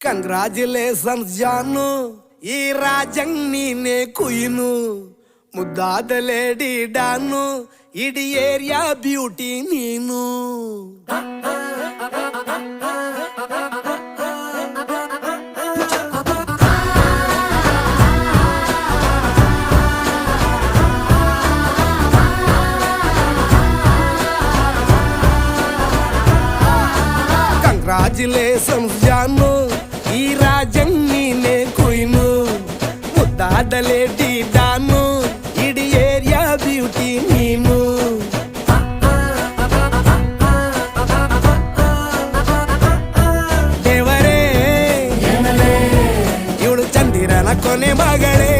Congratulations ಜಾನು, ಈ ರಾಜಂಗ್ ನೀನೆ ಕುಯ್ನು, ಮುದ್ದಾದ ಲೇಡಿ ಡಾನು, ಇಡೀ ಏರಿಯಾ ಬ್ಯೂಟಿ ನೀನು. ಕಂಗ್ರಾಚುಲೇಷನ್ಸ್ ಜಾನು, ಈ ರಾಜಂಗ್ ನೀನೆ ಕುಯ್ನು, ಮುದ್ದಾದ ಲೇಡಿ ಡಾನು, ಇಡೀ ಏರಿಯಾ ಬ್ಯೂಟಿ ನೀನು. ದೇವರೇ ಇವಳು ಚಂದಿರನ ಕೊನೆ ಮಗಳೇ.